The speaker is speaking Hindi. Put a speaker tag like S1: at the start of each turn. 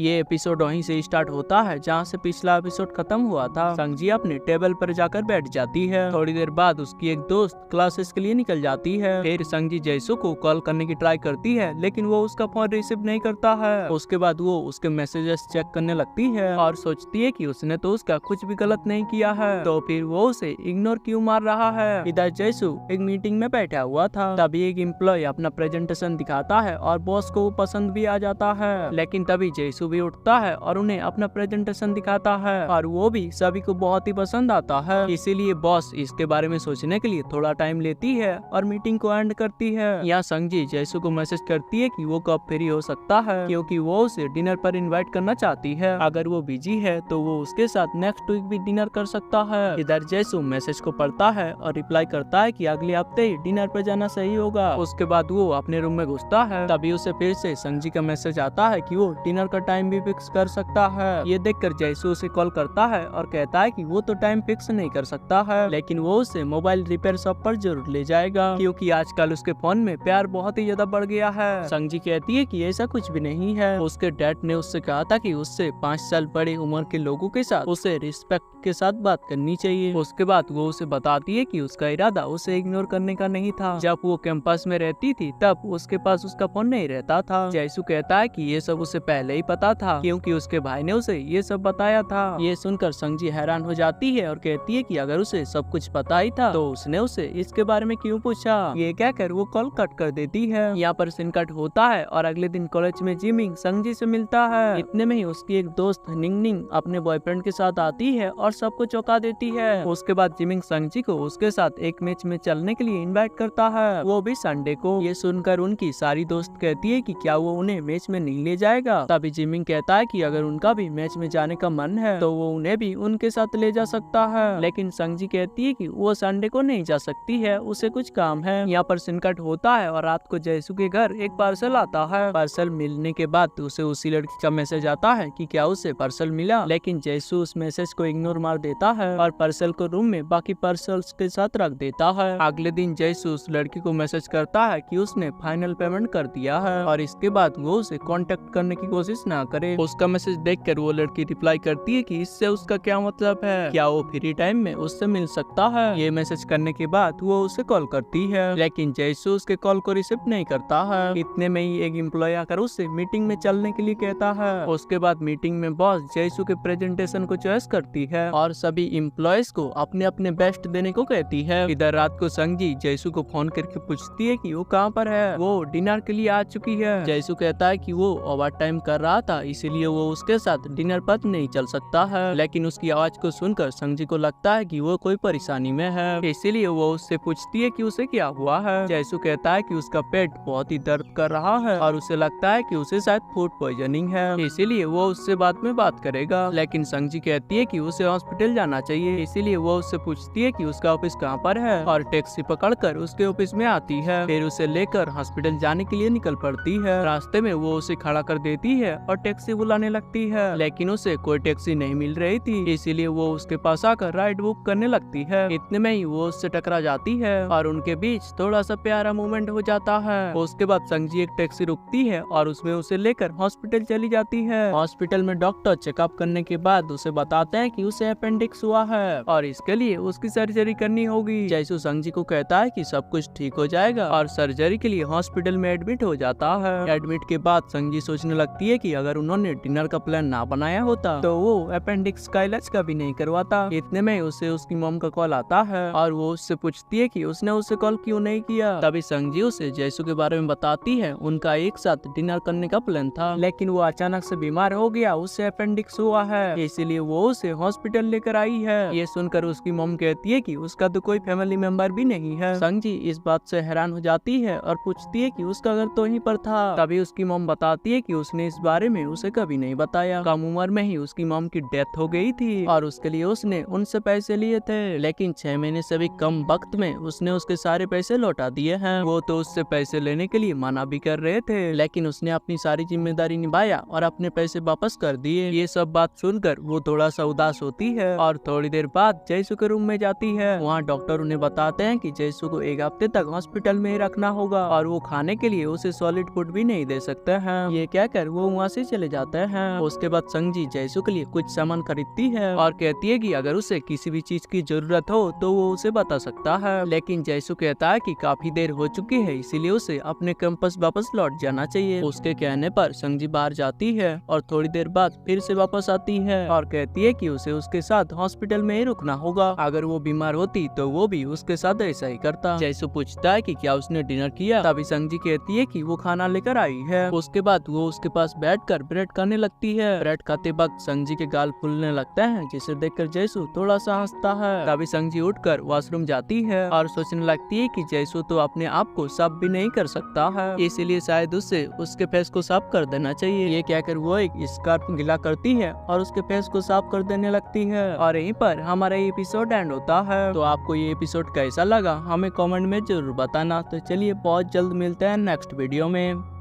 S1: ये एपिसोड वहीं से स्टार्ट होता है जहाँ से पिछला एपिसोड खत्म हुआ था। संजी अपने टेबल पर जाकर बैठ जाती है। थोड़ी देर बाद उसकी एक दोस्त क्लासेस के लिए निकल जाती है। फिर संजी जैसू को कॉल करने की ट्राई करती है लेकिन वो उसका फोन रिसीव नहीं करता है। उसके बाद वो उसके मैसेजेस चेक करने लगती है और सोचती है कि उसने तो उसका कुछ भी गलत नहीं किया है, तो फिर वो उसे इग्नोर क्यों मार रहा है। इधर जैसू एक मीटिंग में बैठा हुआ था, तभी एक एम्प्लॉय अपना प्रेजेंटेशन दिखाता है और बॉस को वो पसंद भी आ जाता है। लेकिन तभी जैसू भी उठता है और उन्हें अपना प्रेजेंटेशन दिखाता है और वो भी सभी को बहुत ही पसंद आता है। इसीलिए बॉस इसके बारे में सोचने के लिए थोड़ा टाइम लेती है और मीटिंग को एंड करती है। यहाँ संजी जैसू को मैसेज करती है कि वो कब फ्री हो सकता है, क्योंकि वो उसे डिनर पर इनवाइट करना चाहती है। अगर वो बिजी है तो वो उसके साथ नेक्स्ट वीक भी डिनर कर सकता है। इधर जैसू मैसेज को पढ़ता है और रिप्लाई करता है कि अगले हफ्ते ही डिनर पर जाना सही होगा। उसके बाद वो अपने रूम में घुसता है, तभी उसे फिर से संजी का मैसेज आता है कि वो डिनर का टाइम भी फिक्स कर सकता है। ये देखकर जैसू उसे कॉल करता है और कहता है कि वो तो टाइम फिक्स नहीं कर सकता है, लेकिन वो उसे मोबाइल रिपेयर शॉप पर जरूर ले जाएगा, क्योंकि आजकल उसके फोन में प्यार बहुत ही ज्यादा बढ़ गया है। संजी कहती है कि ऐसा कुछ भी नहीं है। उसके डैड ने उससे कहा था कि उससे 5 साल बड़े उम्र के लोगों के साथ उसे रिस्पेक्ट के साथ बात करनी चाहिए। उसके बाद वो उसे बताती है कि उसका इरादा उसे इग्नोर करने का नहीं था। जब वो कैंपस में रहती थी तब उसके पास उसका फोन नहीं रहता था। जैसू कहता है कि ये सब उसे पहले ही पता था, क्योंकि उसके भाई ने उसे ये सब बताया था। ये सुनकर संजी हैरान हो जाती है और कहती है कि अगर उसे सब कुछ पता ही था तो उसने उसे इसके बारे में क्यों पूछा। ये कहकर वो कॉल कट कर देती है। यहाँ पर सीन कट होता है और अगले दिन कॉलेज में जिमिंग संजी से मिलता है। इतने में ही उसकी एक दोस्त निंगनिंग अपने बॉयफ्रेंड के साथ आती है और सबको चौंका देती है। उसके बाद जिमिंग संजी को उसके साथ एक मैच में चलने के लिए इनवाइट करता है, वो भी संडे को। ये सुनकर उनकी सारी दोस्त कहती है कि क्या वो उन्हें मैच में नहीं ले जाएगा। तभी जिमिंग कहता है कि अगर उनका भी मैच में जाने का मन है तो वो उन्हें भी उनके साथ ले जा सकता है, लेकिन संजी कहती है कि वो संडे को नहीं जा सकती है, उसे कुछ काम है। यहाँ पर सीन कट होता है और रात को जैसू के घर एक पार्सल आता है। पार्सल मिलने के बाद उसे उसी लड़की का मैसेज आता है कि क्या उसे पार्सल मिला, लेकिन जैसू उस मैसेज को इग्नोर मार देता है और पार्सल को रूम में बाकी पार्सल्स के साथ रख देता है। अगले दिन जैसू उस लड़की को मैसेज करता है कि उसने फाइनल पेमेंट कर दिया है और इसके बाद वो उसे कांटेक्ट करने की कोशिश ना करे। उसका मैसेज देखकर वो लड़की रिप्लाई करती है कि इससे उसका क्या मतलब है, क्या वो फ्री टाइम में उससे मिल सकता है। ये मैसेज करने के बाद वो उसे कॉल करती है, लेकिन जैसू उसके कॉल को रिसीव नहीं करता है। इतने में ही एक एम्प्लॉय आकर उससे मीटिंग में चलने के लिए कहता है। उसके बाद मीटिंग में बॉस जैसू के प्रेजेंटेशन को चॉइस करती है और सभी एम्प्लॉयज को अपने अपने बेस्ट देने को कहती है। इधर रात को संजी जैसू को फोन करके पूछती है कि वो कहाँ पर है। वो डिनर के लिए आ चुकी है। जैसू कहता है कि वो ओवर टाइम कर रहा था, इसीलिए वो उसके साथ डिनर पर नहीं चल सकता है, लेकिन उसकी आवाज को सुनकर संजी को लगता है कि वो कोई परेशानी में है, इसीलिए वो उससे पूछती है कि उसे क्या हुआ है। जैसू कहता है कि उसका पेट बहुत ही दर्द कर रहा है और उसे लगता है कि उसे शायद फूड पॉइजनिंग है, इसीलिए वो उससे बाद में बात करेगा। लेकिन संजी कहती है कि उसे हॉस्पिटल जाना चाहिए, इसीलिए वो उससे पूछती है कि उसका ऑफिस कहाँ पर है और टैक्सी पकड़कर उसके ऑफिस में आती है। फिर उसे लेकर हॉस्पिटल जाने के लिए निकल पड़ती है। रास्ते में वो उसे खड़ा कर देती है और टैक्सी बुलाने लगती है, लेकिन उसे कोई टैक्सी नहीं मिल रही थी, इसीलिए वो उसके पास आकर राइड बुक करने लगती है। इतने में ही वो उससे टकरा जाती है और उनके बीच थोड़ा सा प्यारा मोमेंट हो जाता है। उसके बाद संजी एक टैक्सी रुकती है और उसमें उसे लेकर हॉस्पिटल चली जाती है। हॉस्पिटल में डॉक्टर चेकअप करने के बाद उसे बताते हैं कि उसे अपेंडिक्स हुआ है और इसके लिए उसकी सर्जरी करनी होगी। जैसू संजी को कहता है कि सब कुछ ठीक हो जाएगा और सर्जरी के लिए हॉस्पिटल में एडमिट हो जाता है। एडमिट के बाद संजी सोचने लगती है कि अगर उन्होंने डिनर का प्लान ना बनाया होता तो वो अपेंडिक्स का इलाज कभी नहीं करवाता। इतने में उसे उसकी मॉम का कॉल आता है और वो उससे पूछती है कि उसने उसे कॉल क्यों नहीं किया। तभी संजी उसे जैसू के बारे में बताती है। उनका एक साथ डिनर करने का प्लान था, लेकिन वो अचानक से बीमार हो गया, उससे अपेंडिक्स हुआ है, इसीलिए वो उसे हॉस्पिटल लेकर आई है। ये सुनकर उसकी मॉम कहती है कि उसका तो कोई फैमिली मेंबर भी नहीं है। संजी इस बात से हैरान हो जाती है और पूछती है कि उसका घर तो यहीं पर था। तभी उसकी मॉम बताती है कि उसने इस बारे में उसे कभी नहीं बताया। कम उम्र में ही उसकी मॉम की डेथ हो गई थी और उसके लिए उसने उनसे पैसे लिए थे, लेकिन 6 महीने से भी कम वक्त में उसने उसके सारे पैसे लौटा दिए हैं। वो तो उससे पैसे लेने के लिए मना भी कर रहे थे, लेकिन उसने अपनी सारी जिम्मेदारी निभाया और अपने पैसे वापस कर दिए। ये सब बात सुनकर वो थोड़ा सा उदास होती है और थोड़ी देर बाद जैसू के रूम में जाती है। वहाँ डॉक्टर उन्हें बताते हैं कि जैसू को 1 हफ्ते तक हॉस्पिटल में ही रखना होगा और वो खाने के लिए उसे सॉलिड फूड भी नहीं दे सकते हैं। ये कहकर वो वहाँ से चले जाते हैं। उसके बाद संगजी जैसू के लिए कुछ सामान खरीदती है और कहती है कि अगर उसे किसी भी चीज की जरूरत हो तो वो उसे बता सकता है। लेकिन जैसू कहता है कि काफी देर हो चुकी है, इसीलिए उसे अपने कैंपस वापस लौट जाना चाहिए। उसके कहने पर संगजी बाहर जाती है और थोड़ी देर बाद फिर से वापस आती है और कहती है कि उसे उसके साथ हॉस्पिटल में ही रुकना होगा। अगर वो बीमार होती तो वो भी उसके साथ ऐसा ही करता। जैसू पूछता है कि क्या उसने डिनर किया, तभी संगजी कहती है कि वो खाना लेकर आई है। उसके बाद वो उसके पास बैठकर ब्रेड खाने लगती है। ब्रेड खाते वक्त संगजी के गाल फूलने लगते हैं, जिसे देखकर जैसू थोड़ा सा हंसता है। तभी संगजी उठकर वॉशरूम जाती है और सोचने लगती है कि जैसू तो अपने आप को साफ भी नहीं कर सकता है, इसीलिए शायद उसे उसके फेस को साफ कर देना चाहिए। ये कहकर वो एक स्कार्फ गीला करती है और उसके फेस को साफ कर देने लगती है। और यहीं पर हमारा ये एपिसोड एंड होता है। तो आपको ये एपिसोड कैसा लगा हमें कमेंट में जरूर बताना। तो चलिए बहुत जल्द मिलते हैं नेक्स्ट वीडियो में।